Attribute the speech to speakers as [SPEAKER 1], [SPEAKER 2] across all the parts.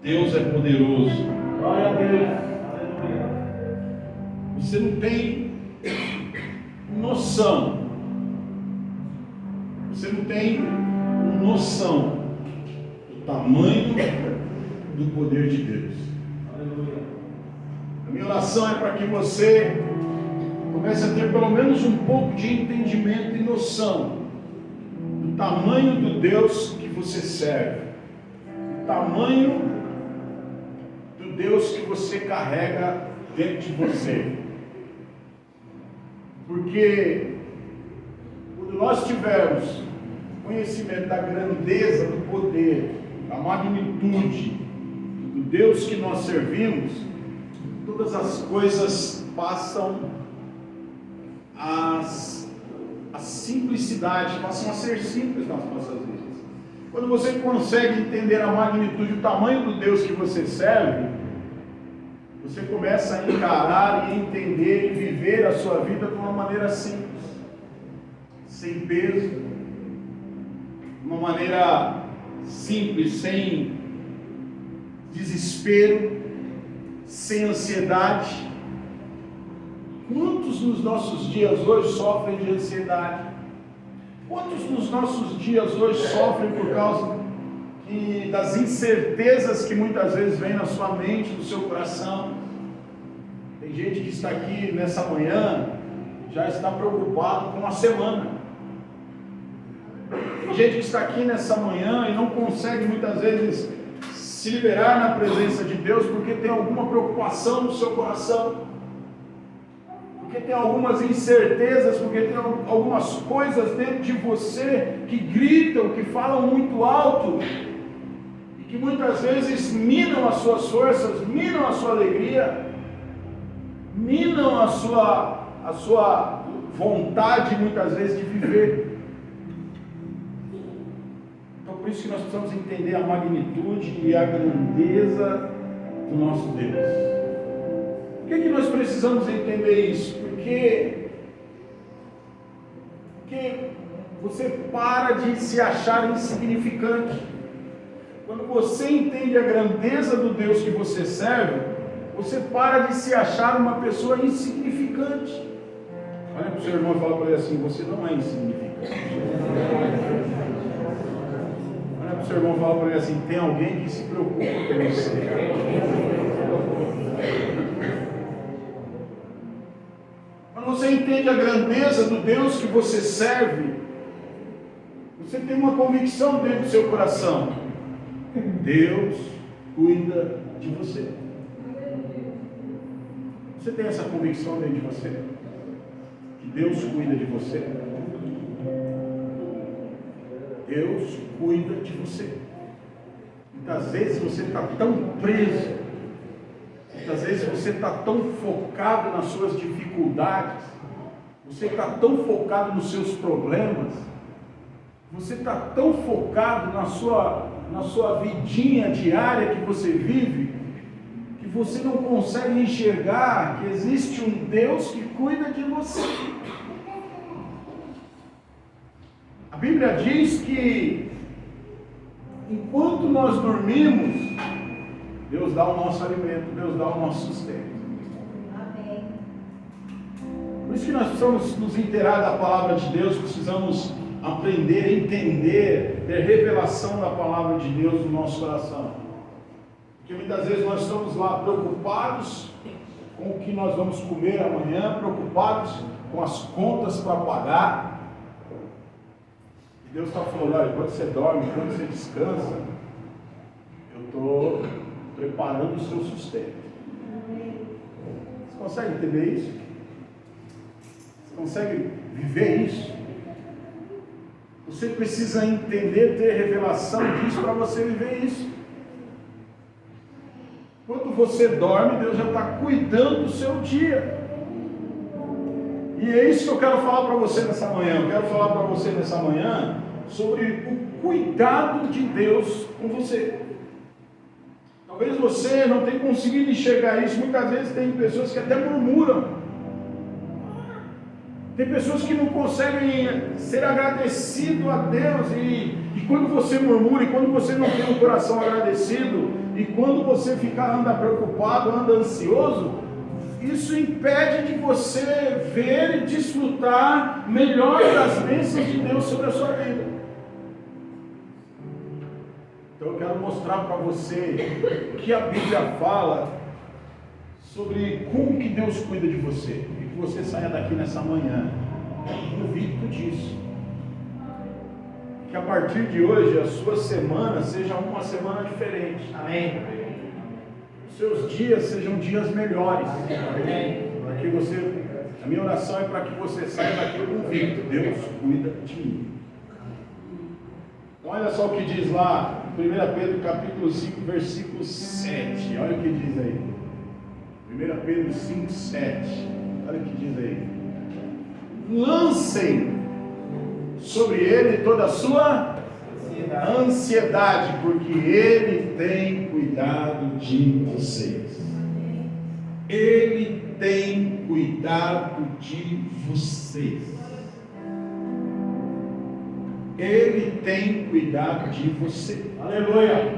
[SPEAKER 1] Deus é poderoso.
[SPEAKER 2] Glória a Deus. Aleluia.
[SPEAKER 1] Você não tem noção. Você não tem noção do tamanho do poder de Deus.
[SPEAKER 2] Aleluia.
[SPEAKER 1] A minha oração é para que você comece a ter pelo menos um pouco de entendimento e noção do tamanho do Deus que você serve, do tamanho do Deus que você carrega dentro de você. Porque quando nós tivermos conhecimento da grandeza do poder, da magnitude do Deus que nós servimos, todas as coisas passam a simplicidade, passam a ser simples nas nossas vidas. Quando você consegue entender a magnitude, o tamanho do Deus que você serve, você começa a encarar e entender e viver a sua vida de uma maneira simples, sem peso, de uma maneira simples, sem desespero, sem ansiedade. Quantos nos nossos dias hoje sofrem de ansiedade? Quantos nos nossos dias hoje sofrem por causa das incertezas que muitas vezes vêm na sua mente, no seu coração? Tem gente que está aqui nessa manhã, já está preocupado com a semana. Tem gente que está aqui nessa manhã e não consegue muitas vezes se liberar na presença de Deus porque tem alguma preocupação no seu coração, porque tem algumas incertezas, porque tem algumas coisas dentro de você que gritam, que falam muito alto e que muitas vezes minam as suas forças, minam a sua alegria, minam a sua vontade muitas vezes de viver. Então por isso que nós precisamos entender a magnitude e a grandeza do nosso Deus. Por que nós precisamos entender isso? Porque você para de se achar insignificante. Quando você entende a grandeza do Deus que você serve, você para de se achar uma pessoa insignificante. Olha para o seu irmão e fala para ele assim: você não é insignificante. Olha para o seu irmão e fala para ele assim: tem alguém que se preocupa com você. Quando você entende a grandeza do Deus que você serve, você tem uma convicção dentro do seu coração: Deus cuida de você. Você tem essa convicção dentro de você? Que Deus cuida de você? Deus cuida de você. Muitas vezes você está tão preso, muitas vezes você está tão focado nas suas dificuldades, você está tão focado nos seus problemas, você está tão focado na sua vidinha diária que você vive, que você não consegue enxergar que existe um Deus que cuida de você. A Bíblia diz que enquanto nós dormimos, Deus dá o nosso alimento, Deus dá o nosso sustento.
[SPEAKER 3] Amém.
[SPEAKER 1] Por isso que nós precisamos nos inteirar da palavra de Deus, precisamos aprender, entender, ter revelação da palavra de Deus no nosso coração. Porque muitas vezes nós estamos lá preocupados com o que nós vamos comer amanhã, preocupados com as contas para pagar. E Deus está falando: olha, quando você dorme, quando você descansa, eu estou preparando o seu sustento. Você consegue entender isso? Você consegue viver isso? Você precisa entender, ter revelação disso para você viver isso. Quando você dorme, Deus já está cuidando do seu dia. E é isso que eu quero falar para você nessa manhã. Eu quero falar para você nessa manhã sobre o cuidado de Deus com você. Talvez você não tenha conseguido enxergar isso. Muitas vezes tem pessoas que até murmuram. Tem pessoas que não conseguem ser agradecido a Deus. E quando você murmura, e quando você não tem um coração agradecido, E quando você anda preocupado, anda ansioso, isso impede de você ver e desfrutar melhor das bênçãos de Deus sobre a sua vida. Então eu quero mostrar para você o que a Bíblia fala sobre como que Deus cuida de você. E que você saia daqui nessa manhã convicto disso. Que a partir de hoje a sua semana seja uma semana diferente.
[SPEAKER 2] Amém.
[SPEAKER 1] Os seus dias sejam dias melhores.
[SPEAKER 2] Amém.
[SPEAKER 1] Para que você, a minha oração é para que você saia daqui convicto. Deus cuida de mim. Então olha só o que diz lá, 1 Pedro capítulo 5, versículo 7. Olha o que diz aí. 1 Pedro 5, 7. Olha o que diz aí. Lancem sobre ele toda a sua ansiedade, porque ele tem cuidado de vocês. Ele tem cuidado de vocês. Ele tem cuidado de você. Aleluia.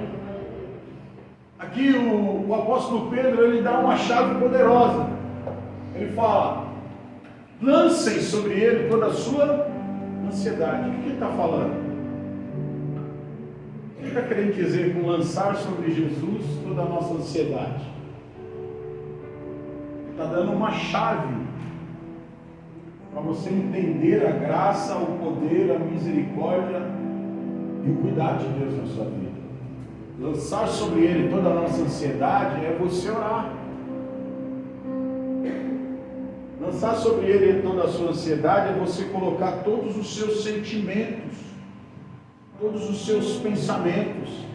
[SPEAKER 1] Aqui o apóstolo Pedro, ele dá uma chave poderosa. Ele fala: lancem sobre ele toda a sua ansiedade. O que ele está falando? O que ele está querendo dizer com lançar sobre Jesus toda a nossa ansiedade? Ele está dando uma chave para você entender a graça, o poder, a misericórdia e o cuidado de Deus na sua vida. Lançar sobre ele toda a nossa ansiedade é você orar. Lançar sobre ele toda a sua ansiedade é você colocar todos os seus sentimentos, todos os seus pensamentos.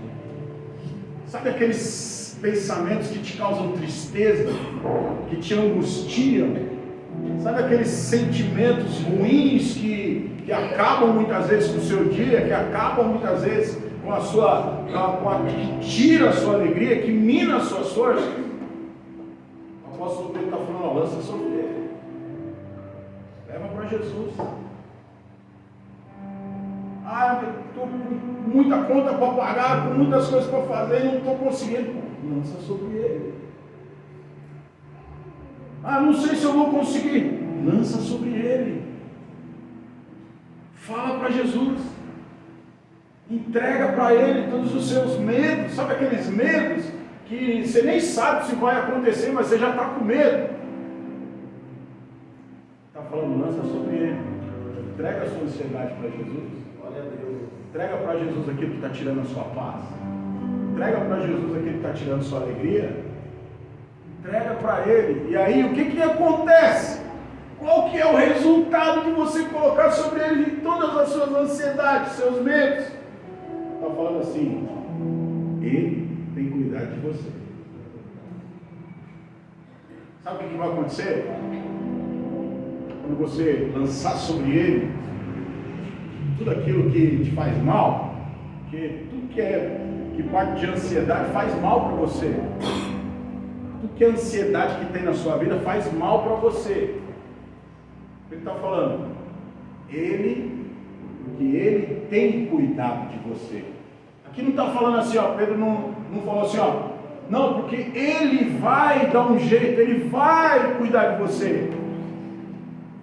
[SPEAKER 1] Sabe aqueles pensamentos que te causam tristeza, que te angustiam? Sabe aqueles sentimentos ruins que acabam muitas vezes com o seu dia, que acabam muitas vezes com a sua, que tira a sua alegria, que mina as suas forças? O apóstolo Pedro está falando: lança sobre ele. Leva para Jesus. Eu estou com muita conta para pagar, com muitas coisas para fazer, não estou conseguindo. Lança sobre ele. Não sei se eu vou conseguir. Lança sobre ele. Fala para Jesus. Entrega para ele todos os seus medos. Sabe aqueles medos que você nem sabe se vai acontecer, mas você já está com medo? Está falando, lança sobre ele. Entrega a sua ansiedade para Jesus. Glória a Deus. Entrega para Jesus aquilo que está tirando a sua paz. Entrega para Jesus aquilo que está tirando a sua alegria. Entrega para ele. E aí o que acontece? Qual que é o resultado de você colocar sobre ele todas as suas ansiedades, seus medos? Está falando assim: ele tem cuidado de você. Sabe o que vai acontecer? Quando você lançar sobre ele tudo aquilo que te faz mal, que tudo que parte de ansiedade faz mal para você. Tudo que é ansiedade que tem na sua vida faz mal para você. Ele está falando, porque ele tem cuidado de você. Aqui não está falando assim, Pedro não falou assim, não, porque ele vai dar um jeito, ele vai cuidar de você.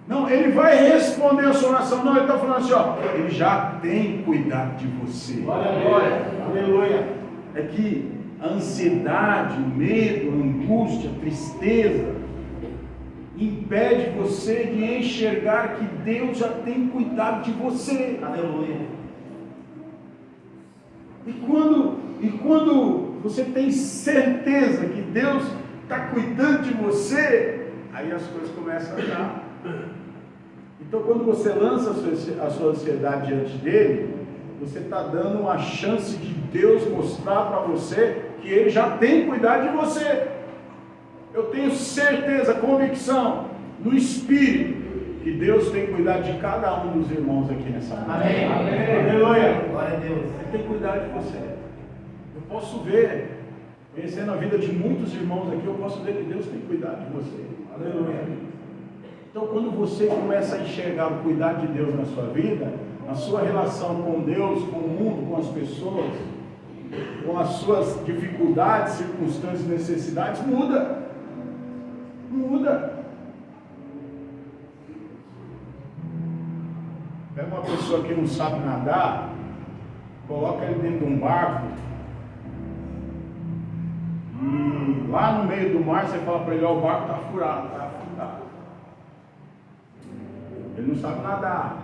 [SPEAKER 1] Não, ele vai responder a sua oração. Não, ele está falando assim, ele já tem cuidado de você.
[SPEAKER 2] Glória, aleluia.
[SPEAKER 1] É que a ansiedade, o medo, a angústia, a tristeza impede você de enxergar que Deus já tem cuidado de você.
[SPEAKER 2] Aleluia.
[SPEAKER 1] E quando você tem certeza que Deus está cuidando de você, aí as coisas começam a andar. Então, quando você lança a sua ansiedade diante dele, você está dando uma chance de Deus mostrar para você que ele já tem cuidado de você. Eu tenho certeza, convicção, no Espírito, que Deus tem cuidado de cada um dos irmãos aqui nessa manhã.
[SPEAKER 2] Amém.
[SPEAKER 1] Amém. Aleluia.
[SPEAKER 2] Glória a Deus.
[SPEAKER 1] Ele tem cuidado de você. Eu posso ver, conhecendo a vida de muitos irmãos aqui, eu posso ver que Deus tem cuidado de você. Aleluia. Então, quando você começa a enxergar o cuidado de Deus na sua vida, na sua relação com Deus, com o mundo, com as pessoas, com as suas dificuldades, circunstâncias, necessidades, muda. Pega uma pessoa que não sabe nadar, coloca ele dentro de um barco e lá no meio do mar você fala para ele, ó, o barco está furado, está afundado. Ele não sabe nadar.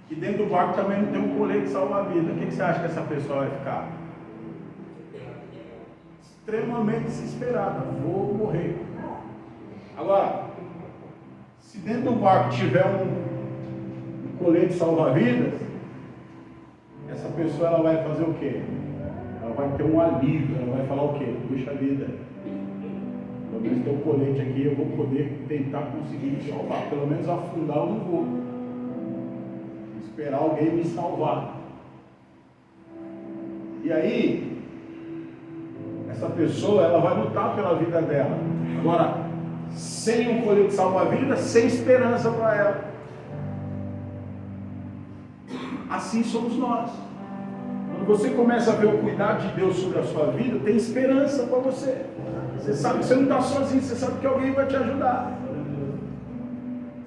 [SPEAKER 1] E dentro do barco também não tem um colete salva-vida. O que você acha que essa pessoa vai ficar? Extremamente desesperada. Vou morrer. Agora, se dentro do barco tiver um colete salva-vidas, essa pessoa ela vai fazer o quê? Ela vai ter um alívio. Ela vai falar o quê? Puxa vida, pelo menos tem um colete aqui, eu vou poder tentar conseguir me salvar. Pelo menos afundar eu não vou. Esperar alguém me salvar. E aí, essa pessoa ela vai lutar pela vida dela. Agora, sem um colete salva-vida, sem esperança para ela. Assim somos nós. Quando você começa a ver o cuidado de Deus sobre a sua vida, tem esperança para você. Você sabe que você não está sozinho, você sabe que alguém vai te ajudar.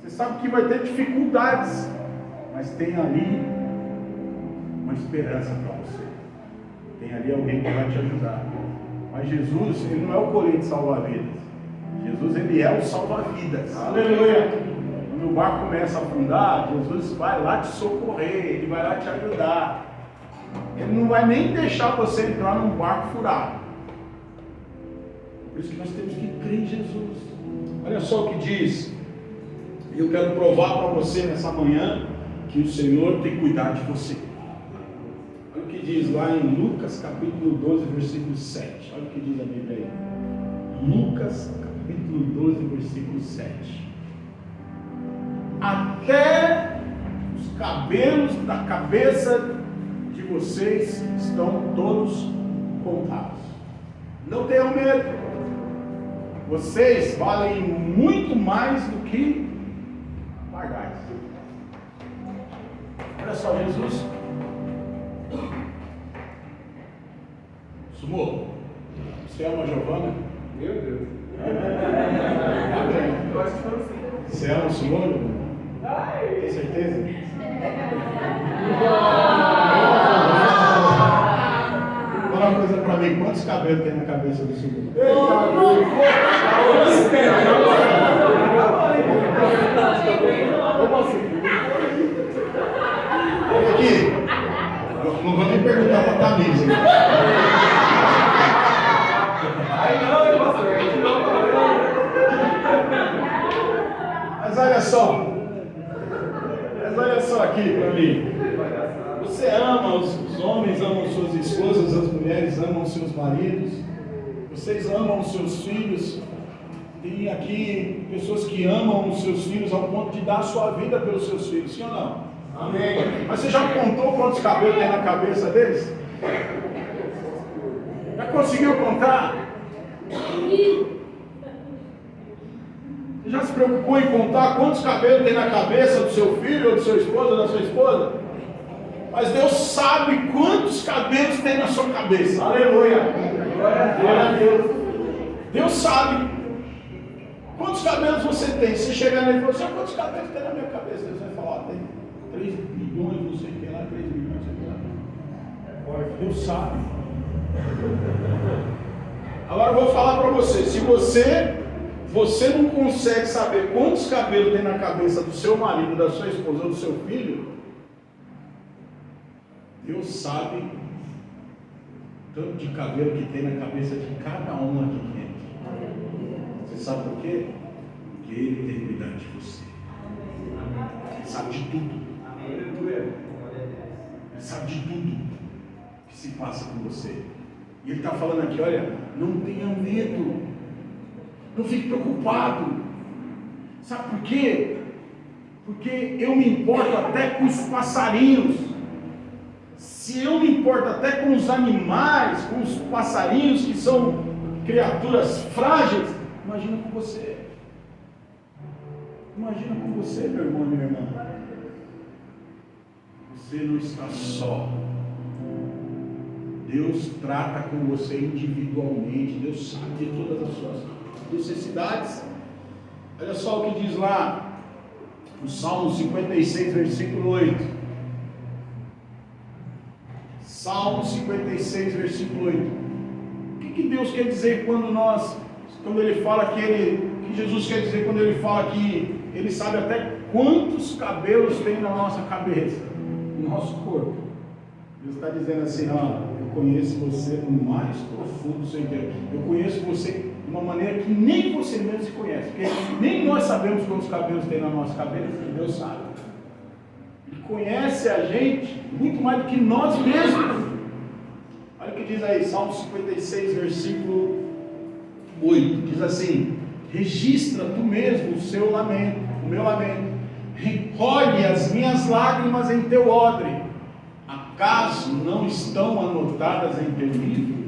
[SPEAKER 1] Você sabe que vai ter dificuldades, mas tem ali uma esperança para você. Tem ali alguém que vai te ajudar. Mas Jesus, ele não é o colete salva-vidas. Jesus, ele é o salva-vidas. Aleluia! Quando o barco começa a afundar, Jesus vai lá te socorrer, ele vai lá te ajudar. Ele não vai nem deixar você entrar num barco furado. Por isso que nós temos que crer em Jesus. Olha só o que diz. Eu quero provar para você nessa manhã que o Senhor tem cuidado de você. Olha o que diz lá em Lucas capítulo 12, versículo 7. Olha o que diz a Bíblia aí. Lucas capítulo 12, versículo 7. Até os cabelos da cabeça de vocês estão todos contados. Não tenham medo. Vocês valem muito mais do que pardais. Olha só, Jesus. Sumou. Você ama a Giovana?
[SPEAKER 2] Meu Deus.
[SPEAKER 1] Você ama o Sumou, Giovana? Tem certeza? Fala uma coisa pra mim, quantos cabelos tem na cabeça do Sumou? Olha aqui, não vou nem perguntar pra Tamires. Mas olha só aqui para mim. Você ama, os homens amam suas esposas, as mulheres amam seus maridos, vocês amam os seus filhos. Tem aqui pessoas que amam os seus filhos ao ponto de dar a sua vida pelos seus filhos, sim ou não? Amém. Mas você já contou quantos cabelos tem na cabeça deles? Já conseguiu contar? Você já se preocupou em contar quantos cabelos tem na cabeça do seu filho, ou do seu esposo, ou da sua esposa? Mas Deus sabe quantos cabelos tem na sua cabeça. Aleluia! Glória a Deus! Deus sabe quantos cabelos você tem. Se chegar nele e falar assim, quantos cabelos tem na minha cabeça? Deus vai falar, tem 3 milhões, não sei o que lá, 3 milhões, não sei o que lá. Deus sabe. Agora eu vou falar para você, se você não consegue saber quantos cabelos tem na cabeça do seu marido, da sua esposa ou do seu filho, Deus sabe tanto de cabelo que tem na cabeça de cada um aqui dentro. Você sabe por quê? Porque Ele tem cuidado de você. Ele sabe de tudo. Ele sabe de tudo que se passa com você. E Ele está falando aqui, olha, não tenha medo. Não fique preocupado. Sabe por quê? Porque eu me importo até com os passarinhos. Se eu me importo até com os animais, com os passarinhos que são criaturas frágeis, imagina com você. Imagina com você, meu irmão e minha irmã. Você não está só. Deus trata com você individualmente, Deus sabe de todas as suas necessidades. Olha só o que diz lá no Salmo 56, versículo 8. Salmo 56, versículo 8. O que Deus quer dizer quando Ele fala que Jesus quer dizer quando Ele fala que Ele sabe até quantos cabelos tem na nossa cabeça, no nosso corpo? Deus está dizendo assim, ó, eu conheço você no mais profundo do seu interior. Eu conheço você de uma maneira que nem você mesmo se conhece, porque nem nós sabemos quantos cabelos tem na nossa cabeça, Deus sabe. Ele conhece a gente muito mais do que nós mesmos. Olha o que diz aí, Salmo 56, versículo 8, diz assim: registra tu mesmo o seu lamento, o meu lamento, recolhe as minhas lágrimas em teu odre, acaso não estão anotadas em teu livro?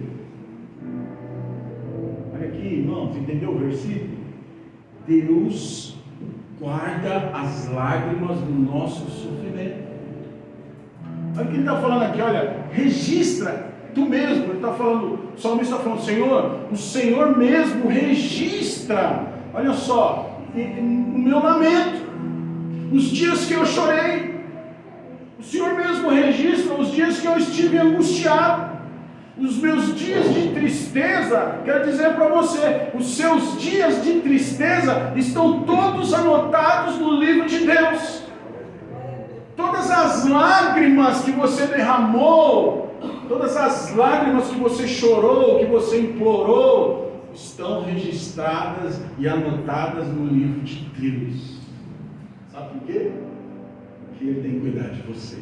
[SPEAKER 1] Olha aqui, irmãos, entendeu o versículo? Deus guarda as lágrimas do nosso sofrimento. Olha o que ele está falando aqui, olha, registra tu mesmo. Ele está falando, o salmista está falando, Senhor, o Senhor mesmo registra, olha só, o meu lamento, os dias que eu chorei. O Senhor mesmo registra os dias que eu estive angustiado, os meus dias de tristeza. Quero dizer para você, os seus dias de tristeza estão todos anotados no livro de Deus. Todas as lágrimas que você derramou, todas as lágrimas que você chorou, que você implorou, estão registradas e anotadas no livro de Deus. Sabe por quê? Porque Ele tem que cuidar de você.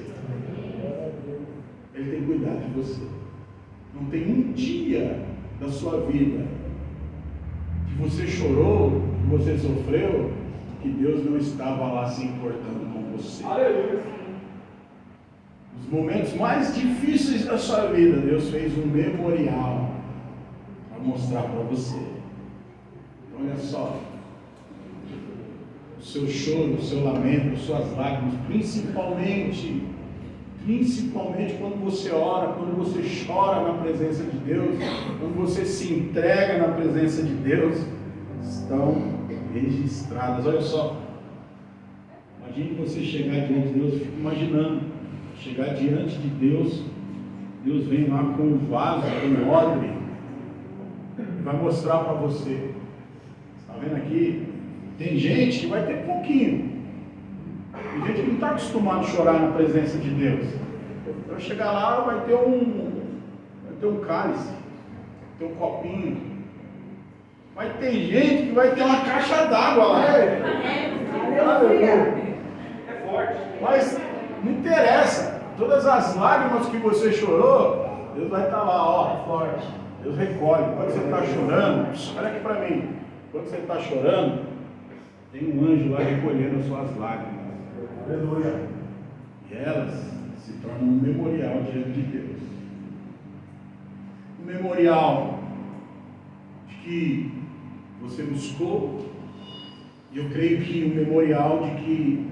[SPEAKER 1] Ele tem que cuidar de você. Não tem um dia da sua vida que você chorou, que você sofreu, que Deus não estava lá se importando com você. Aleluia. Os momentos mais difíceis da sua vida, Deus fez um memorial para mostrar para você. Olha só, o seu choro, o seu lamento, as suas lágrimas, principalmente quando você ora, quando você chora na presença de Deus, quando você se entrega na presença de Deus, estão registradas. Olha só, imagine você chegar diante de Deus, eu fico imaginando, chegar diante de Deus, Deus vem lá com um vaso, com um odre, e vai mostrar para você. Está vendo aqui? Tem gente que vai ter pouquinho. Tem gente que não está acostumado a chorar na presença de Deus. Então chegar lá, vai ter um cálice, vai ter um copinho. Mas tem gente que vai ter uma caixa d'água lá. É forte. Mas não interessa. Todas as lágrimas que você chorou, Deus vai estar lá, ó, forte. Deus recolhe. Quando você está chorando, olha aqui para mim. Quando você está chorando, tem um anjo lá recolhendo as suas lágrimas. Aleluia. E elas se tornam um memorial diante de Deus. Um memorial de que você buscou, e eu creio que um memorial de que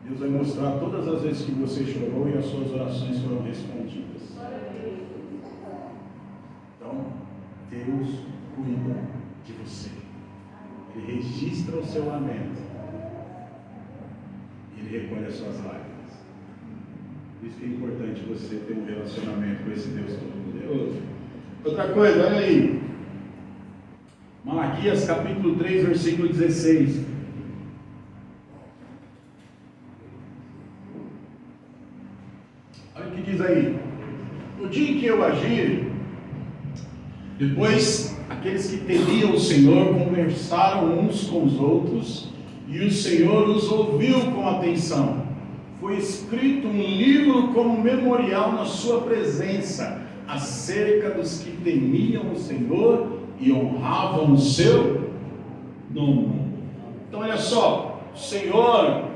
[SPEAKER 1] Deus vai mostrar todas as vezes que você chorou e as suas orações foram respondidas. Então, Deus cuida de você. Ele registra o seu lamento. Ele recolhe as suas lágrimas. Por isso que é importante você ter um relacionamento com esse Deus Todo-Poderoso. Outra coisa, olha aí. Malaquias capítulo 3, versículo 16. Olha o que diz aí. No dia em que eu agir, depois aqueles que temiam o Senhor conversaram uns com os outros, e o Senhor os ouviu com atenção. Foi escrito um livro como memorial na sua presença, acerca dos que temiam o Senhor e honravam o seu nome. Então olha só, o Senhor,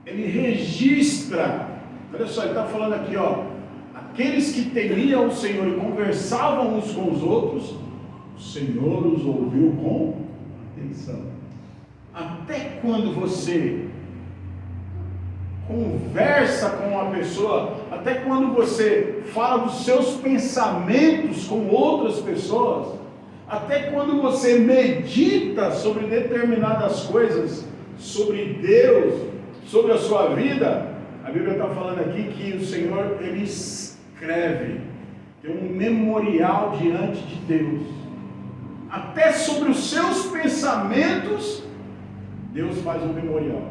[SPEAKER 1] Ele registra, olha só, Ele está falando aqui, ó, aqueles que temiam o Senhor e conversavam uns com os outros, o Senhor os ouviu com atenção. Até quando você conversa com uma pessoa, até quando você fala dos seus pensamentos com outras pessoas, até quando você medita sobre determinadas coisas, sobre Deus, sobre a sua vida, a Bíblia está falando aqui que o Senhor, Ele escreve, tem um memorial diante de Deus, até sobre os seus pensamentos, Deus faz um memorial.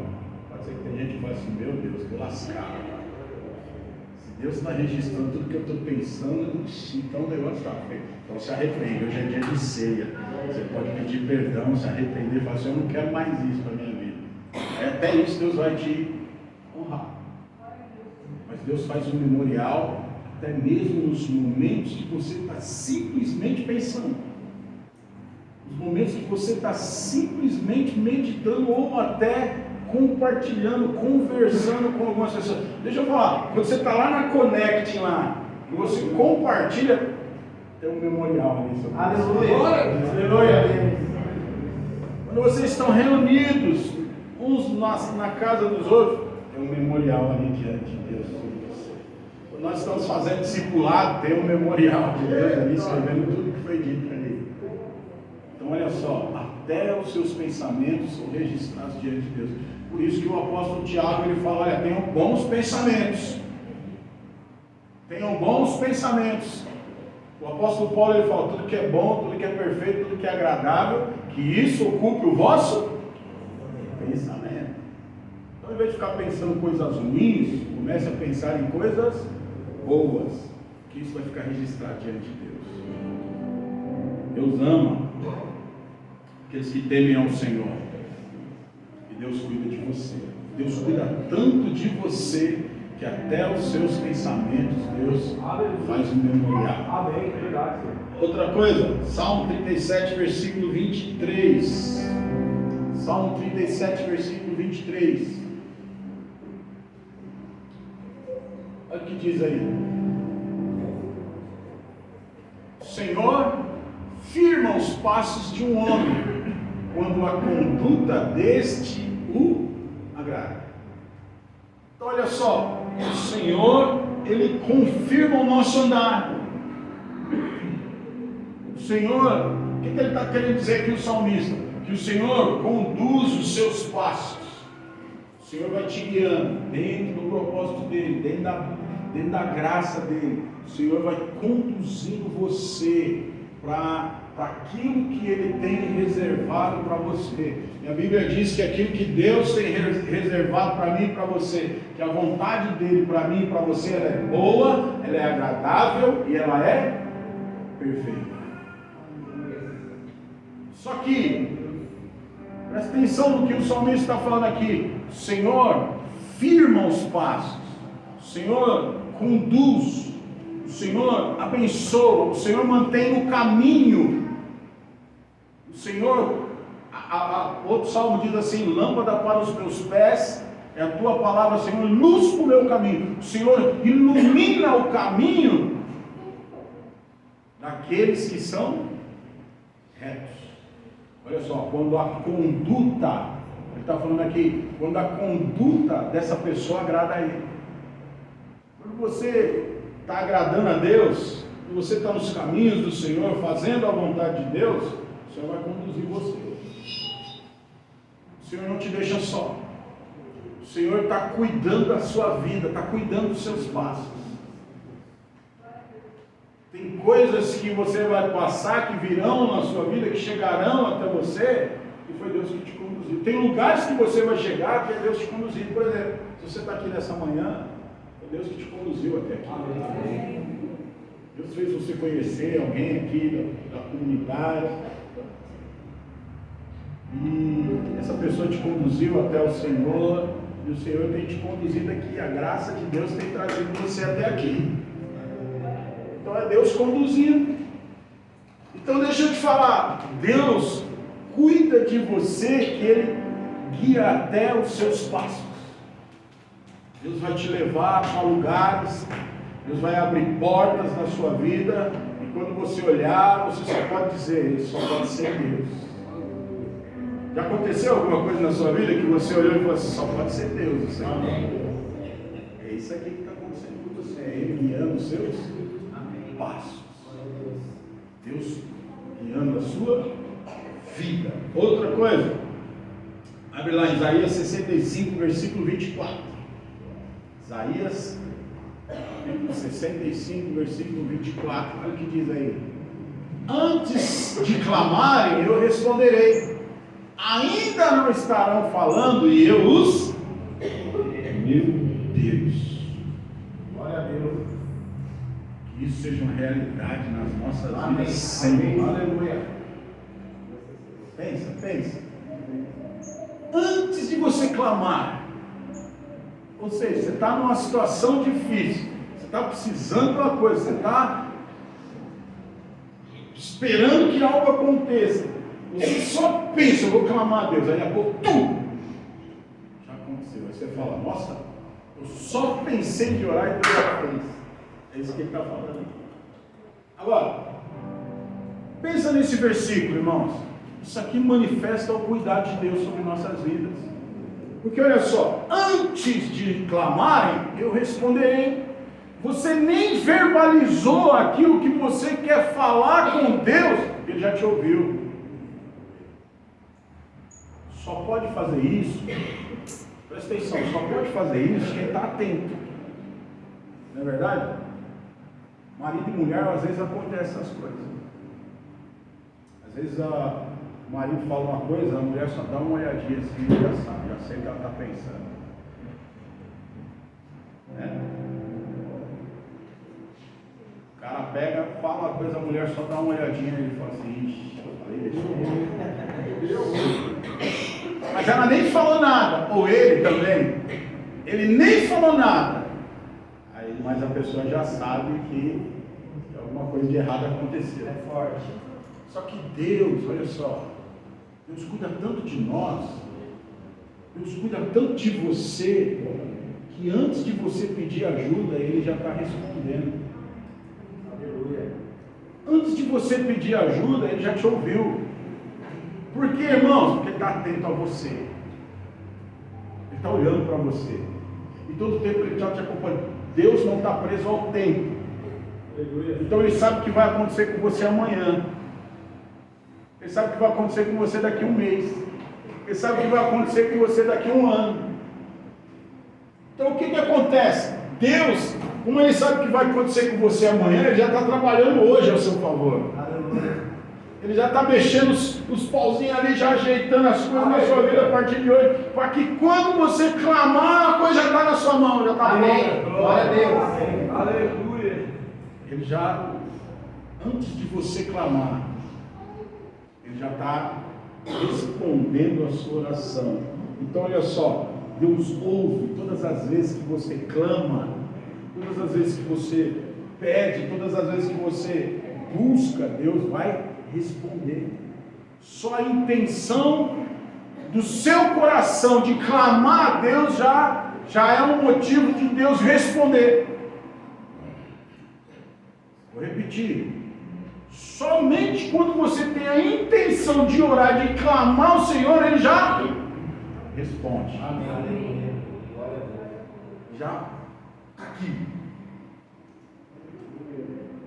[SPEAKER 1] Pode ser que tem gente que fala assim, meu Deus, estou lascado. Se Deus está registrando tudo que eu estou pensando, então o negócio está feio. Então se arrepende, hoje é dia de ceia. Você pode pedir perdão, se arrepender, falar assim, eu não quero mais isso para a minha vida. Até isso Deus vai te honrar. Mas Deus faz um memorial, até mesmo nos momentos que você está simplesmente pensando. Os momentos que você está simplesmente meditando ou até compartilhando, conversando com algumas pessoas. Deixa eu falar, quando você está lá na Connect lá, e você compartilha, tem um memorial ali sobre
[SPEAKER 2] Aleluia!
[SPEAKER 1] isso. Aleluia! Quando vocês estão reunidos, uns na casa dos outros, tem um memorial ali diante de Deus sobre você. Quando nós estamos fazendo discipulado, tem um memorial de Deus ali, escrevendo tudo que foi dito ali. Então olha só, até os seus pensamentos são registrados diante de Deus. Por isso que o apóstolo Tiago, ele fala, olha, tenham bons pensamentos. Tenham bons pensamentos. O apóstolo Paulo, ele fala, tudo que é bom, tudo que é perfeito, tudo que é agradável, que isso ocupe o vosso pensamento. Então, ao invés de ficar pensando coisas ruins, comece a pensar em coisas boas, que isso vai ficar registrado diante de Deus. Deus ama aqueles que temem ao Senhor. E Deus cuida de você. Deus cuida tanto de você que até os seus pensamentos Deus faz um memorial.
[SPEAKER 2] Amém, verdade.
[SPEAKER 1] Outra coisa, Salmo 37, versículo 23. Salmo 37, versículo 23. Olha o que diz aí. O Senhor firma os passos de um homem quando a conduta deste o agrada. Então olha só, o Senhor, Ele confirma o nosso andar. O Senhor, o que Ele está querendo dizer aqui o salmista? Que o Senhor conduz os seus passos. O Senhor vai te guiando dentro do propósito dEle, dentro da graça dEle. O Senhor vai conduzindo você para aquilo que Ele tem reservado para você. E a Bíblia diz que aquilo que Deus tem reservado para mim e para você, que a vontade dEle para mim e para você, ela é boa, ela é agradável e ela é perfeita. Só que, presta atenção no que o salmista está falando aqui. O Senhor firma os passos, o Senhor conduz, o Senhor abençoa, o Senhor mantém o caminho. O Senhor, outro salmo diz assim, lâmpada para os meus pés, é a tua palavra, Senhor, luz para o meu caminho. O Senhor ilumina o caminho daqueles que são retos. Olha só, quando a conduta, ele está falando aqui, quando a conduta dessa pessoa agrada a Ele. Quando você está agradando a Deus, e você está nos caminhos do Senhor, fazendo a vontade de Deus, o Senhor vai conduzir você. O Senhor não te deixa só. O Senhor está cuidando da sua vida, está cuidando dos seus passos. Tem coisas que você vai passar, que virão na sua vida, que chegarão até você, e foi Deus que te conduziu. Tem lugares que você vai chegar, que é Deus te conduzir. Por exemplo, se você está aqui nessa manhã, foi Deus que te conduziu até aqui. Amém. Deus fez você conhecer alguém aqui da comunidade. E essa pessoa te conduziu até o Senhor, e o Senhor tem te conduzido aqui. A graça de Deus tem trazido você até aqui. Então é Deus conduzindo. Então deixa eu te falar, Deus cuida de você, que Ele guia até os seus passos. Deus vai te levar para lugares, Deus vai abrir portas na sua vida, e quando você olhar, você só pode dizer, isso só pode ser Deus. Já aconteceu alguma coisa na sua vida que você olhou e falou assim, só pode ser Deus? Isso aqui. É isso aqui que está acontecendo com você. Ele guiando os seus passos. Deus guiando a sua vida. Outra coisa, abre lá em Isaías 65, versículo 24. Isaías 65, versículo 24. Olha o que diz aí. Antes de clamarem, eu responderei. Ainda não estarão falando e eu os... Meu Deus.
[SPEAKER 2] Glória a Deus.
[SPEAKER 1] Que isso seja uma realidade nas nossas vidas sempre.
[SPEAKER 2] Aleluia.
[SPEAKER 1] Pensa. Antes de você clamar, ou seja, você está numa situação difícil, você está precisando de uma coisa, você está esperando que algo aconteça, você só pensa, eu vou clamar a Deus, aí a pouco, já aconteceu, aí você fala, nossa, eu só pensei de orar e Deus já fez. É isso que ele está falando. Agora, pensa nesse versículo, irmãos. Isso aqui manifesta o cuidado de Deus sobre nossas vidas. Porque olha só, antes de clamarem, eu responderei. Você nem verbalizou aquilo que você quer falar com Deus, Ele já te ouviu. Só pode fazer isso, presta atenção, só pode fazer isso quem está atento. Não é verdade? Marido e mulher, às vezes acontecem essas coisas. Às vezes o marido fala uma coisa, a mulher só dá uma olhadinha assim, já sabe, já sei o que ela está pensando. Né? O cara pega, fala uma coisa, a mulher só dá uma olhadinha e ele fala assim, ixi, eu falei isso. Mas ela nem falou nada, ou ele também, ele nem falou nada. Aí, mas a pessoa já sabe que alguma coisa de errado aconteceu.
[SPEAKER 2] É forte.
[SPEAKER 1] Só que Deus, olha só, Deus cuida tanto de nós, Deus cuida tanto de você, que antes de você pedir ajuda, Ele já está respondendo.
[SPEAKER 2] Aleluia.
[SPEAKER 1] Antes de você pedir ajuda, Ele já te ouviu. Por quê, irmãos? Porque Ele está atento a você. Ele está olhando para você. E todo tempo Ele está te acompanhando. Deus não está preso ao tempo.
[SPEAKER 2] Aleluia.
[SPEAKER 1] Então Ele sabe o que vai acontecer com você amanhã. Ele sabe o que vai acontecer com você daqui a um mês. Ele sabe o que vai acontecer com você daqui a um ano. Então o que acontece? Deus, como Ele sabe o que vai acontecer com você amanhã, Ele já está trabalhando hoje ao seu favor.
[SPEAKER 2] Aleluia.
[SPEAKER 1] Ele já está mexendo os pauzinhos ali, já ajeitando as coisas na sua vida a partir de hoje, para que quando você clamar, a coisa já está na sua mão, já está pronta.
[SPEAKER 2] Glória a Deus. Aleluia.
[SPEAKER 1] Ele já, antes de você clamar, Ele já está respondendo a sua oração. Então olha só, Deus ouve todas as vezes que você clama, todas as vezes que você pede, todas as vezes que você busca, Deus vai responder. Só a intenção do seu coração de clamar a Deus já é um motivo de Deus responder. Vou repetir. Somente quando você tem a intenção de orar, de clamar ao Senhor, Ele já responde.
[SPEAKER 2] Amém. Glória a Deus.
[SPEAKER 1] Já aqui.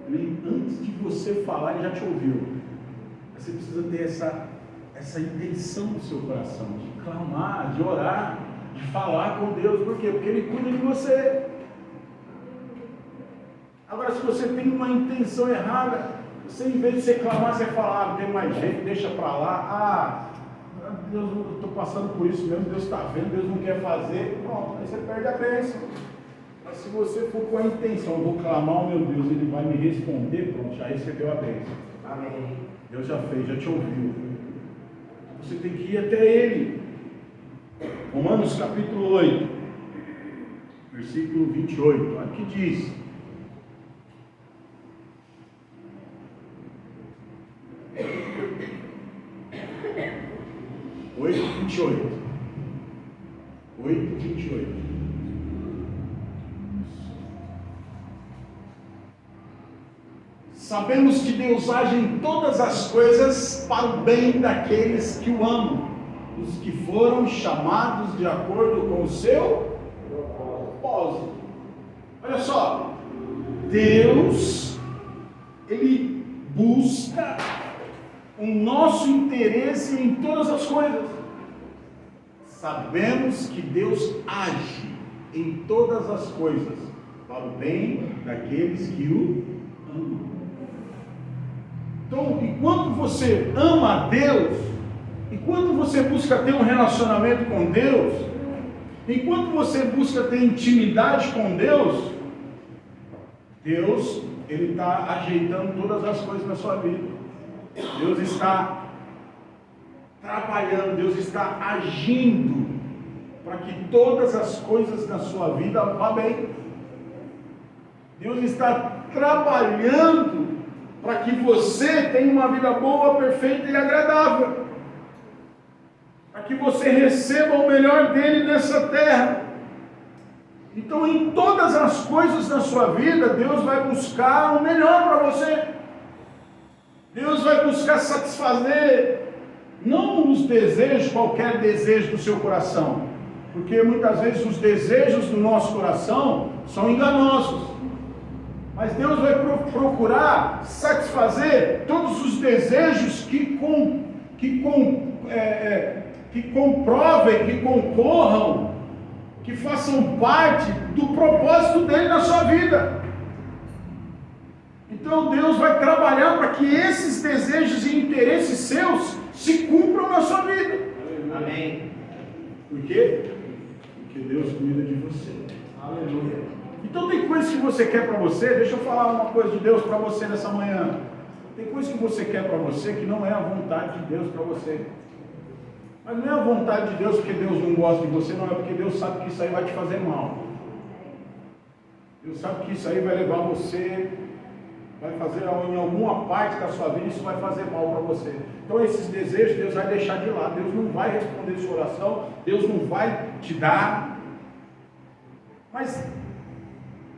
[SPEAKER 1] Ele, antes de você falar, Ele já te ouviu. Você precisa ter essa intenção no seu coração, de clamar, de orar, de falar com Deus. Por quê? Porque Ele cuida de você. Agora, se você tem uma intenção errada, você, em vez de você clamar, você fala, não tem mais jeito, deixa para lá. Deus, eu estou passando por isso mesmo, Deus está vendo, Deus não quer fazer. Pronto, aí você perde a bênção. Mas se você for com a intenção, eu vou clamar ao meu Deus, Ele vai me responder, pronto, já recebeu a bênção.
[SPEAKER 2] Amém.
[SPEAKER 1] Deus já fez, já te ouviu. Você tem que ir até Ele. Romanos capítulo 8, versículo 28, olha o que diz. 8:28. 8:28. Sabemos que Deus age em todas as coisas para o bem daqueles que o amam, os que foram chamados de acordo com o seu propósito. Olha só, Deus, Ele busca o nosso interesse em todas as coisas. Sabemos que Deus age em todas as coisas para o bem daqueles que o amam. Então, enquanto você ama a Deus, enquanto você busca ter um relacionamento com Deus, enquanto você busca ter intimidade com Deus, Deus, Ele está ajeitando todas as coisas na sua vida. Deus está trabalhando, Deus está agindo para que todas as coisas na sua vida vá bem. Deus está trabalhando para que você tenha uma vida boa, perfeita e agradável, para que você receba o melhor dele nessa terra. Então, em todas as coisas da sua vida, Deus vai buscar o melhor para você. Deus vai buscar satisfazer não os desejos, qualquer desejo do seu coração, porque muitas vezes os desejos do nosso coração são enganosos, mas Deus vai procurar satisfazer todos os desejos que comprovem, que concorram, que façam parte do propósito dele na sua vida. Então Deus vai trabalhar para que esses desejos e interesses seus se cumpram na sua vida.
[SPEAKER 2] Amém.
[SPEAKER 1] Por quê? Porque Deus cuida de você.
[SPEAKER 2] Aleluia.
[SPEAKER 1] Então tem coisas que você quer para você. Deixa eu falar uma coisa de Deus para você nessa manhã. Tem coisas que você quer para você que não é a vontade de Deus para você. Mas não é a vontade de Deus porque Deus não gosta de você, não, é porque Deus sabe que isso aí vai te fazer mal. Deus sabe que isso aí vai levar você, vai fazer em alguma parte da sua vida, isso vai fazer mal para você. Então esses desejos Deus vai deixar de lado, Deus não vai responder sua oração, Deus não vai te dar. Mas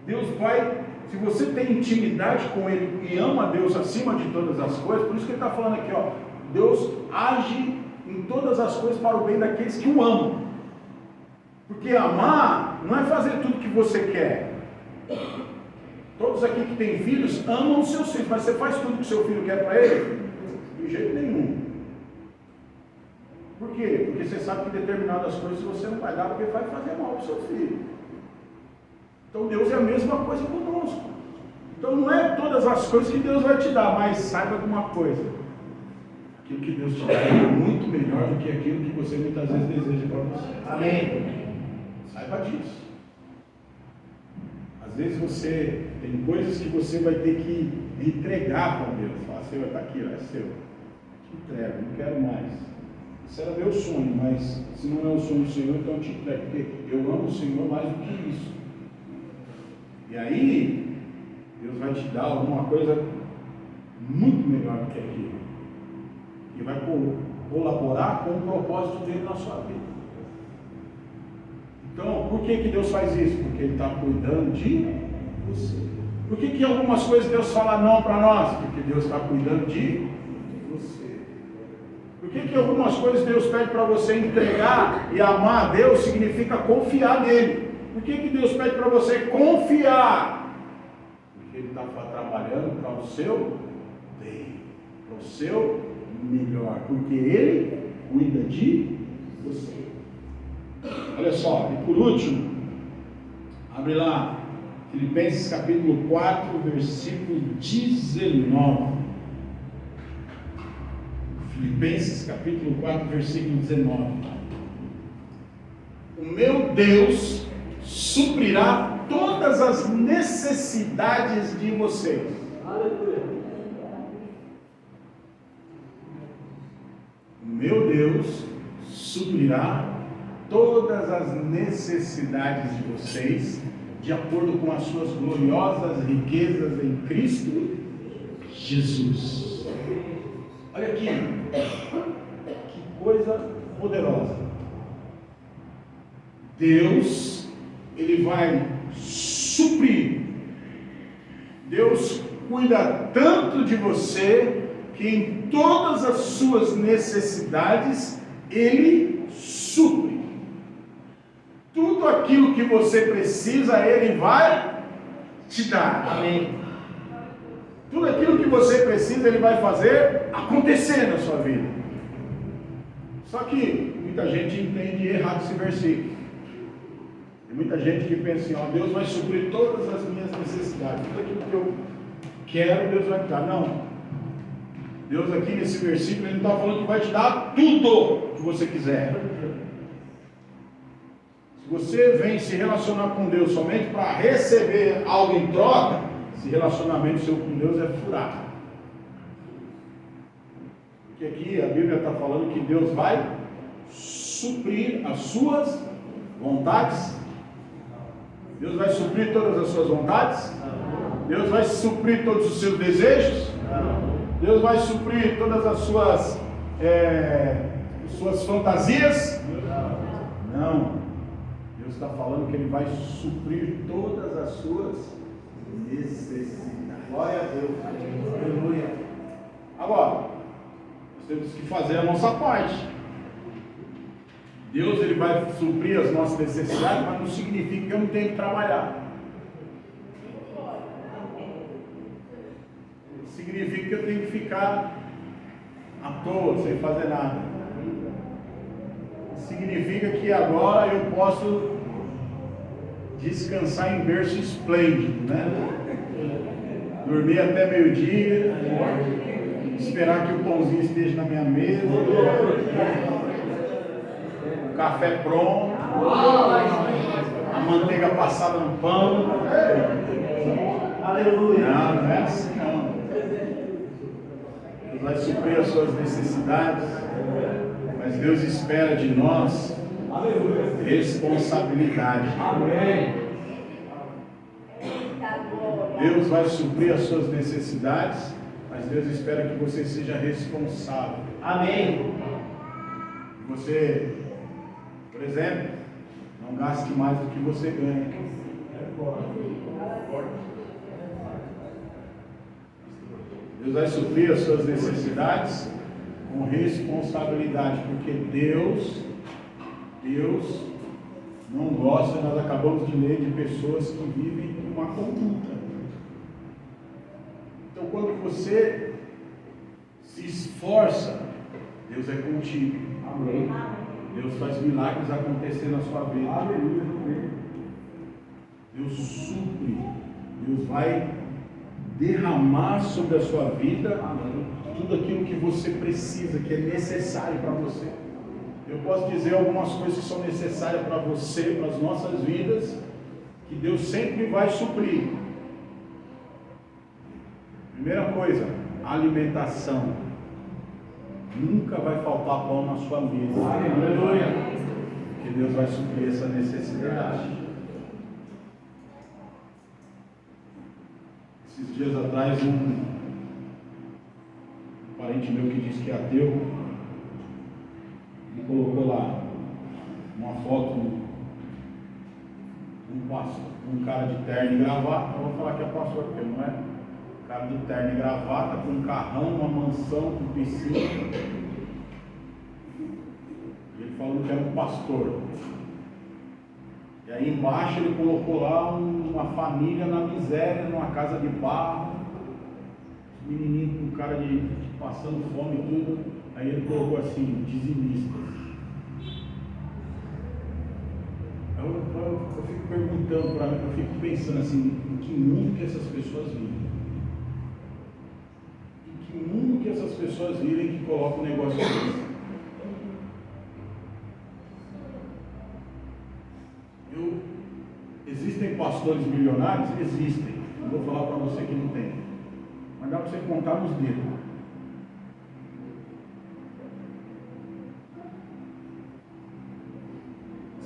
[SPEAKER 1] Deus vai, se você tem intimidade com Ele e ama Deus acima de todas as coisas, por isso que Ele está falando aqui, ó, Deus age em todas as coisas para o bem daqueles que o amam. Porque amar não é fazer tudo que você quer. Todos aqui que têm filhos amam os seus filhos, mas você faz tudo que o seu filho quer para ele? De jeito nenhum. Por quê? Porque você sabe que determinadas coisas você não vai dar porque vai fazer mal para o seu filho. Então Deus é a mesma coisa conosco. Então não é todas as coisas que Deus vai te dar, mas saiba de uma coisa: aquilo que Deus te dá é muito melhor do que aquilo que você muitas vezes deseja para você.
[SPEAKER 2] Amém.
[SPEAKER 1] Saiba disso. Às vezes você tem coisas que você vai ter que entregar para Deus. Falar, Senhor, está aqui, ó, é seu. Te entrego, não quero mais. Isso era meu sonho, mas se não é o sonho do Senhor, então eu te entrego, porque eu amo o Senhor mais do que isso. E aí, Deus vai te dar alguma coisa muito melhor do que aquilo, e vai colaborar com o propósito dele na sua vida. Então, por que Deus faz isso? Porque Ele está cuidando de você. Por que algumas coisas Deus fala não para nós? Porque Deus está cuidando de você. Por que algumas coisas Deus pede para você entregar e amar a Deus? Significa confiar nele. Por que Deus pede para você confiar? Porque Ele está trabalhando para o seu bem, para o seu melhor, porque Ele cuida de você. Olha só, e por último, abre lá, Filipenses capítulo 4, versículo 19. Filipenses capítulo 4, versículo 19. O meu Deus suprirá todas as necessidades de vocês.
[SPEAKER 2] Aleluia.
[SPEAKER 1] O meu Deus suprirá todas as necessidades de vocês, de acordo com as suas gloriosas riquezas em Cristo Jesus. Olha aqui, que coisa poderosa. Deus, Ele vai suprir. Deus cuida tanto de você, que em todas as suas necessidades, Ele supre. Tudo aquilo que você precisa, Ele vai te dar.
[SPEAKER 2] Amém.
[SPEAKER 1] Tudo aquilo que você precisa, Ele vai fazer acontecer na sua vida. Só que muita gente entende errado esse versículo. Tem muita gente que pensa assim, ó, Deus vai suprir todas as minhas necessidades. Tudo aquilo que eu quero, Deus vai me dar. Não. Deus aqui nesse versículo, Ele não está falando que vai te dar tudo que você quiser. Se você vem se relacionar com Deus somente para receber algo em troca, esse relacionamento seu com Deus é furado. Porque aqui a Bíblia está falando que Deus vai suprir as suas vontades. Deus vai suprir todas as suas vontades. Deus vai suprir todos os seus desejos. Deus vai suprir todas as suas fantasias. Não. Deus está falando que Ele vai suprir todas as suas necessidades. Glória a Deus. Aleluia. Agora, nós temos que fazer a nossa parte. Deus Ele vai suprir as nossas necessidades, mas não significa que eu não tenho que trabalhar. Significa que eu tenho que ficar à toa, sem fazer nada. Significa que agora eu posso descansar em berço esplêndido, né? Dormir até meio-dia, esperar que o pãozinho esteja na minha mesa, o café pronto, a manteiga passada no pão.
[SPEAKER 2] Aleluia.
[SPEAKER 1] Não é assim não. Deus vai suprir as suas necessidades, mas Deus espera de nós responsabilidade.
[SPEAKER 2] Amém.
[SPEAKER 1] Deus vai suprir as suas necessidades, mas Deus espera que você seja responsável.
[SPEAKER 2] Amém.
[SPEAKER 1] Você, por exemplo, não gaste mais do que você ganha. Deus vai suprir as suas necessidades com responsabilidade, porque Deus não gosta, nós acabamos de ler, de pessoas que vivem uma conduta. Então, quando você se esforça, Deus é contigo.
[SPEAKER 2] Amém.
[SPEAKER 1] Deus faz milagres acontecer na sua vida. Deus supre. Deus vai derramar sobre a sua vida tudo aquilo que você precisa, que é necessário para você. Eu posso dizer algumas coisas que são necessárias para você, para as nossas vidas, que Deus sempre vai suprir. Primeira coisa, alimentação. Nunca vai faltar pão na sua mesa.
[SPEAKER 2] Aleluia.
[SPEAKER 1] Porque Deus vai suprir essa necessidade. Esses dias atrás, um parente meu que disse que é ateu, ele colocou lá uma foto de um cara de terno e gravata. Eu vou falar que é pastor, porque não é. Cara de terno e gravata, com um carrão, uma mansão, com piscina. E ele falou que era um pastor. E aí embaixo ele colocou lá uma família na miséria, numa casa de barro, os menininhos com cara de passando fome e tudo. Aí ele colocou assim, dizimistas. Eu fico perguntando para mim, eu fico pensando assim, em que mundo que essas pessoas vivem? Em que mundo que essas pessoas vivem que colocam um negócio desse? Existem pastores milionários? Existem. Não vou falar para você que não tem. Mas dá para você contar nos dedos.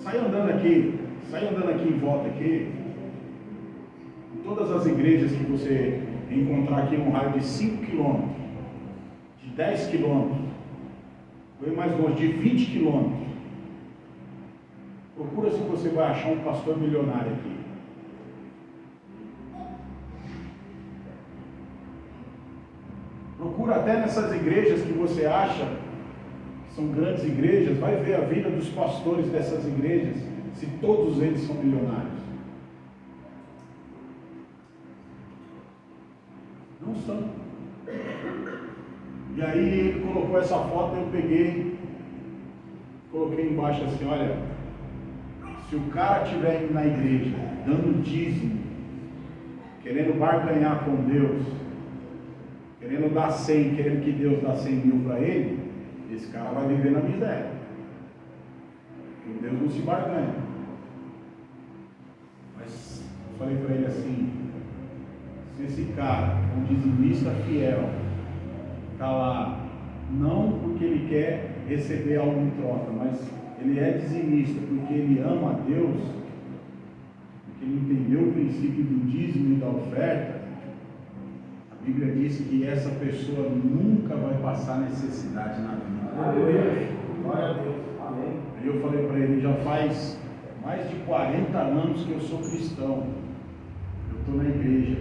[SPEAKER 1] Sai andando aqui em volta aqui. Em todas as igrejas que você encontrar aqui num raio de 5 km, de 10 km, ou mais longe, de 20 km. Procura se você vai achar um pastor milionário aqui. Procura até nessas igrejas que você acha que são grandes igrejas, vai ver a vida dos pastores dessas igrejas, se todos eles são milionários. Unção. E aí ele colocou essa foto, eu peguei, coloquei embaixo assim, olha, se o cara estiver indo na igreja, dando dízimo, querendo barganhar com Deus, querendo dar 100, querendo que Deus dá 100 mil para ele, esse cara vai viver na miséria. Porque Deus não se barganha. Mas eu falei para ele assim, se esse cara, um dizimista fiel, está lá, não porque ele quer receber algo em troca, mas ele é dizimista porque ele ama a Deus, porque ele entendeu o princípio do dízimo e da oferta. A Bíblia diz que essa pessoa nunca vai passar necessidade na vida.
[SPEAKER 2] Aleluia. Glória a Deus. Amém.
[SPEAKER 1] Aí eu falei para ele, já faz mais de 40 anos que eu sou cristão, eu estou na igreja,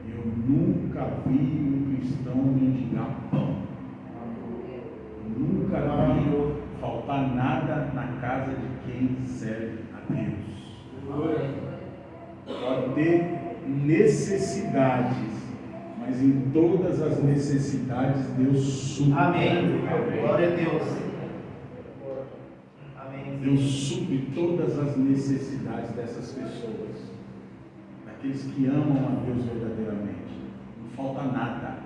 [SPEAKER 1] eu nunca vi um cristão mendigar pão, eu nunca vi faltar nada na casa de quem serve a Deus. Pode ter necessidades, mas em todas as necessidades Deus supre.
[SPEAKER 2] Amém. Glória a Deus. Amém.
[SPEAKER 1] Deus supre todas as necessidades dessas pessoas, daqueles que amam a Deus verdadeiramente. Não falta nada.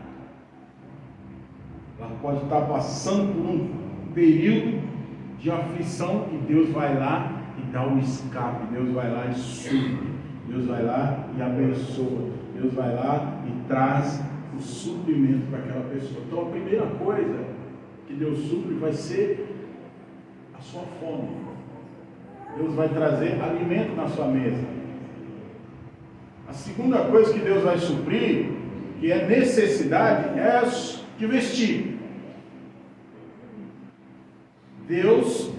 [SPEAKER 1] Ela pode estar passando por um período de aflição e Deus vai lá e dá um escape. Deus vai lá e supre. Deus vai lá e abençoa. Deus vai lá e traz o suprimento para aquela pessoa. Então a primeira coisa que Deus supre vai ser a sua fome. Deus vai trazer alimento na sua mesa. A segunda coisa que Deus vai suprir, que é necessidade, é de vestir. Deus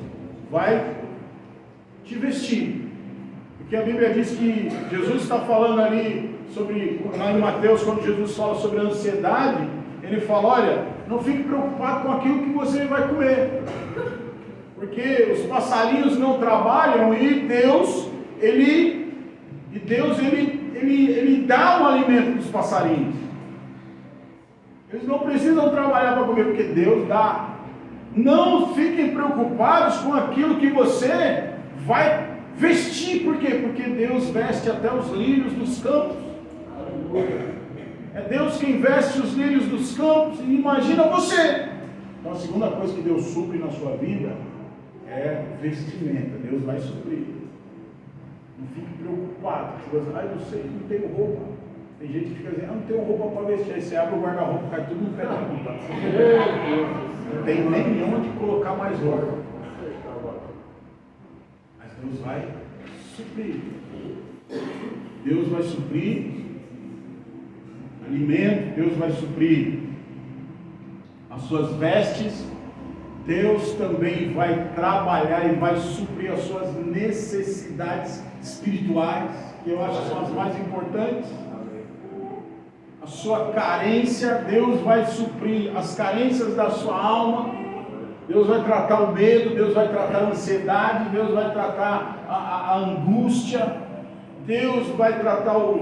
[SPEAKER 1] vai te vestir. Porque a Bíblia diz que Jesus está falando ali sobre, lá em Mateus, quando Jesus fala sobre a ansiedade, ele fala, olha, não fique preocupado com aquilo que você vai comer. Porque os passarinhos não trabalham e Deus, ele dá o alimento para os passarinhos. Eles não precisam trabalhar para comer, porque Deus dá. Não fiquem preocupados com aquilo que você vai vestir. Por quê? Porque Deus veste até os lírios dos campos. É Deus quem veste os lírios dos campos. E imagina você. Então a segunda coisa que Deus supre na sua vida é vestimenta. Deus vai suprir. Não fique preocupado. Você vai, não sei, não tenho roupa. Tem gente que fica dizendo, não tenho roupa para vestir. Aí você abre o guarda-roupa, cai tudo no pé da roupa. Não tem nem onde colocar mais roupa. Mas Deus vai suprir. Deus vai suprir alimento. Deus vai suprir as suas vestes. Deus também vai trabalhar e vai suprir as suas necessidades espirituais, que eu acho que são as mais importantes. A sua carência, Deus vai suprir as carências da sua alma. Deus vai tratar o medo, Deus vai tratar a ansiedade, Deus vai tratar a angústia, Deus vai tratar o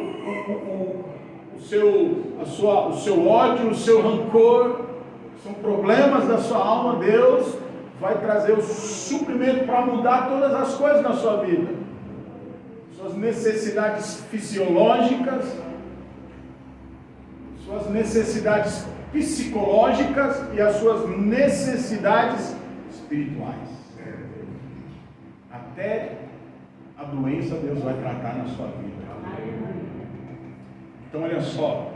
[SPEAKER 1] seu ódio, o seu rancor. São problemas da sua alma. Deus vai trazer o suprimento para mudar todas as coisas na sua vida. Suas necessidades fisiológicas, suas necessidades psicológicas e as suas necessidades espirituais. Até a doença Deus vai tratar na sua vida. Então olha só,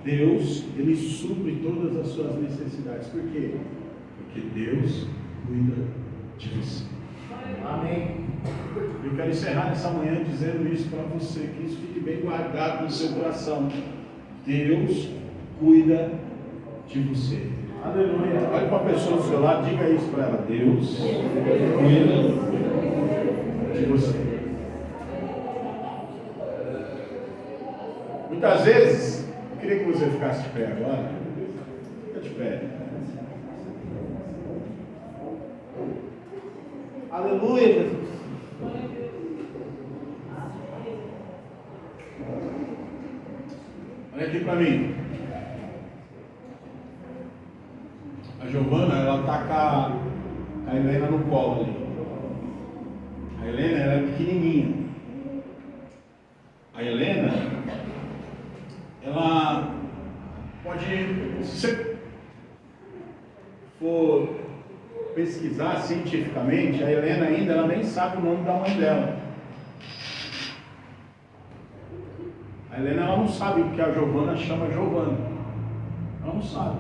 [SPEAKER 1] Deus, Ele supre todas as suas necessidades. Por quê? Porque Deus cuida de você.
[SPEAKER 2] Amém.
[SPEAKER 1] Eu quero encerrar nessa manhã dizendo isso para você, que isso fique bem guardado no seu coração. Deus cuida de você.
[SPEAKER 2] Aleluia.
[SPEAKER 1] Olhe para a pessoa do seu lado, diga isso para ela. Deus cuida de você. Muitas vezes, eu queria que você ficasse de pé agora. Fica de pé.
[SPEAKER 2] Aleluia, Jesus.
[SPEAKER 1] Olha aqui para mim. A Giovana, ela tá com a Helena no colo ali. A Helena, ela é pequenininha. A Helena, ela pode, se você for pesquisar cientificamente, a Helena ainda, ela nem sabe o nome da mãe dela. A Helena, ela não sabe o que a Giovana chama Giovana. Ela não sabe.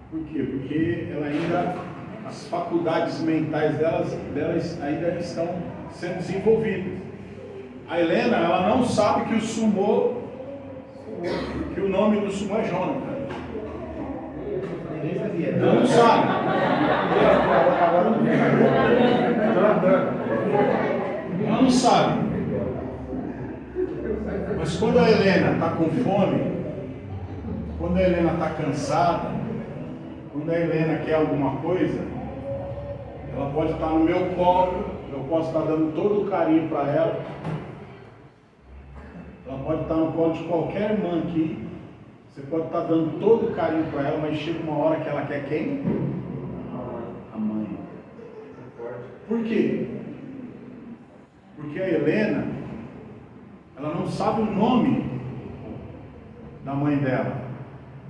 [SPEAKER 1] Por quê? Porque ela ainda, as faculdades mentais delas ainda estão sendo desenvolvidas. A Helena, ela não sabe que que o nome do sumô é Jonathan.
[SPEAKER 2] Ninguém sabia.
[SPEAKER 1] Ela não sabe. Ela não sabe. Mas quando a Helena está com fome, quando a Helena está cansada, quando a Helena quer alguma coisa, ela pode estar no meu colo, eu posso estar dando todo o carinho para ela. Ela pode estar no colo de qualquer irmã aqui. Você pode estar dando todo o carinho para ela, mas chega uma hora que ela quer quem? A mãe. Por quê? Porque a Helena, ela não sabe o nome da mãe dela,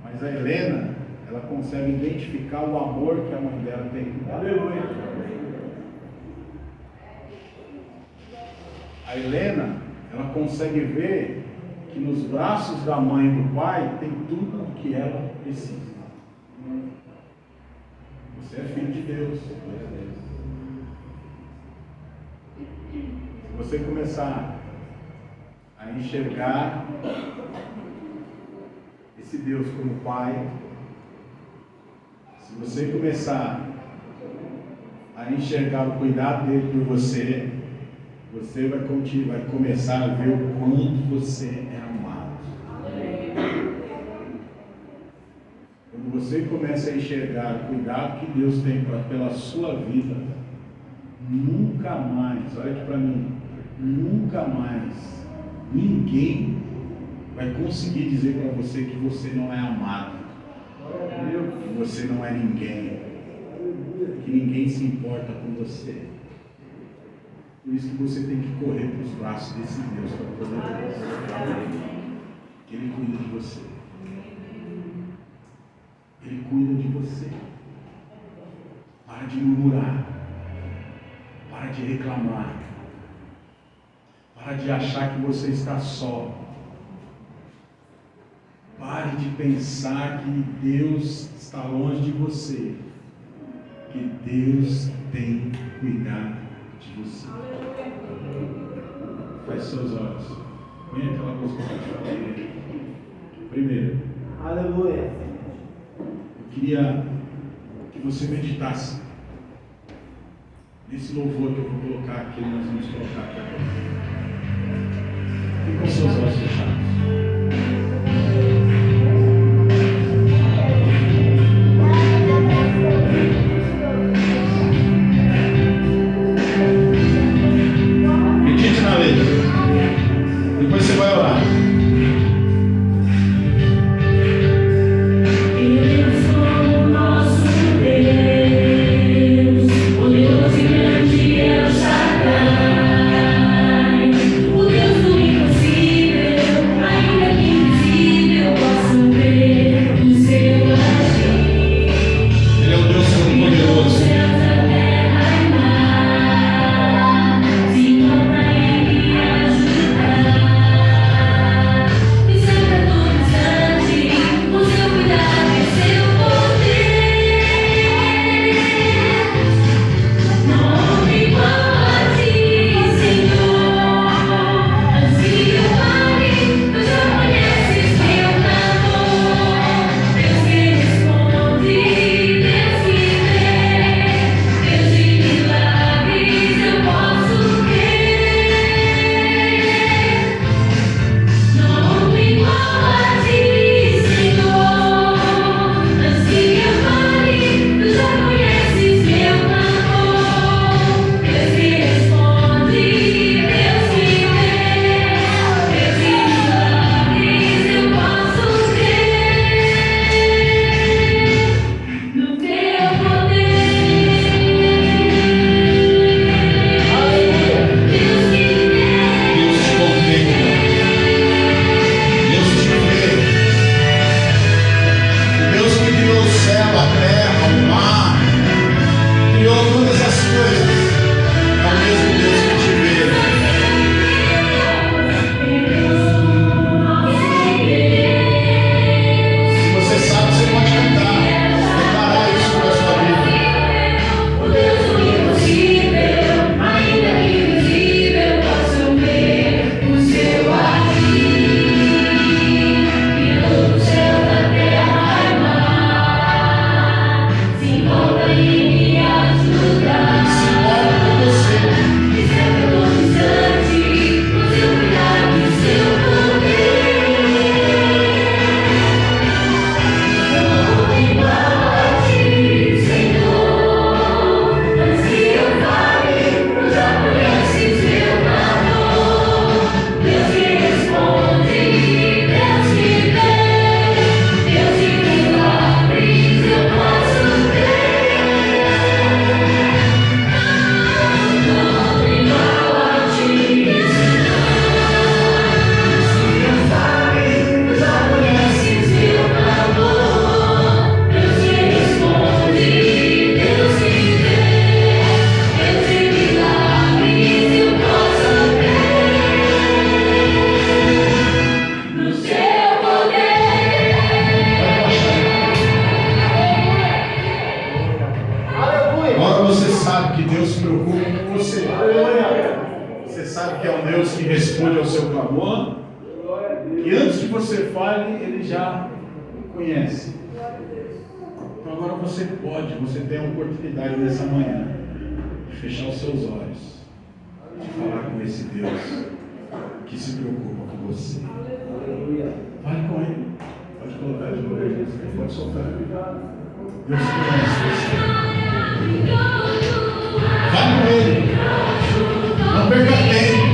[SPEAKER 1] mas a Helena, ela consegue identificar o amor que a mãe dela tem. Aleluia. A Helena, ela consegue ver que nos braços da mãe e do pai tem tudo o que ela precisa. Você é filho de Deus. Se você começar a enxergar esse Deus como Pai, se você começar a enxergar o cuidado dele por você, você vai começar a ver o quanto você é amado. Quando você começa a enxergar o cuidado que Deus tem pela sua vida, nunca mais, olha aqui para mim, nunca mais ninguém vai conseguir dizer para você que você não é amado, que você não é ninguém, que ninguém se importa com você. Por isso que você tem que correr para os braços desse Deus que é poderoso. Ele cuida de você. Ele cuida de você. Para de murmurar. Para de reclamar. Para de achar que você está só. Pare de pensar que Deus está longe de você. Que Deus tem cuidado de você. Feche seus olhos. Põe aquela música que eu te falei. Primeiro,
[SPEAKER 2] Aleluia.
[SPEAKER 1] eu queria que você meditasse nesse louvor que eu vou colocar aqui, nós vamos colocar aqui agora. Fique com seus olhos fechados. Medite na letra. Depois você vai orar.
[SPEAKER 3] O Deus do impossível.
[SPEAKER 1] sabe que é um Deus que responde ao seu clamor, que antes que você fale, Ele já conhece. Então agora você tem a oportunidade nessa manhã de fechar os seus olhos, de falar com esse Deus que se preocupa com você. Fale com Ele. Pode colocar de novo, pode soltar. Deus conhece você. Fale com Ele. Não perca tempo.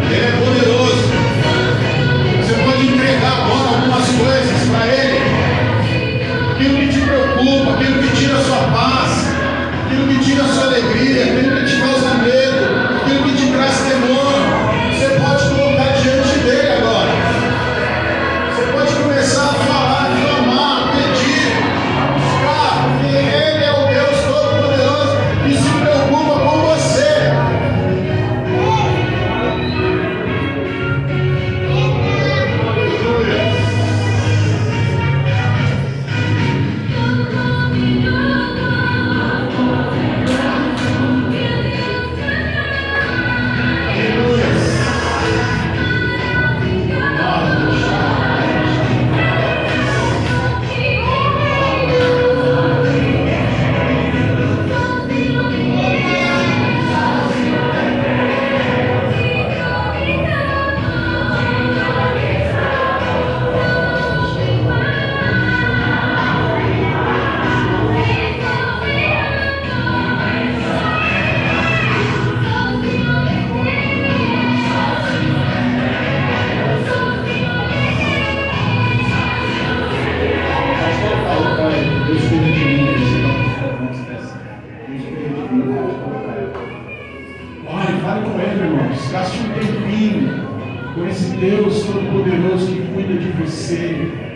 [SPEAKER 1] Ele é poderoso. Você pode entregar agora algumas coisas para Ele. Aquilo que te preocupa, aquilo que tira a sua paz, aquilo que tira a sua alegria, aquilo que te causa medo, aquilo que te traz temor. Você pode colocar diante dele agora. Você pode começar a falar, clamar, pedir, buscar, porque Ele é o Deus Todo-Poderoso que se preocupa com você. Fale com Ele, irmãos. Gaste um tempinho com esse Deus Todo-Poderoso que cuida de você.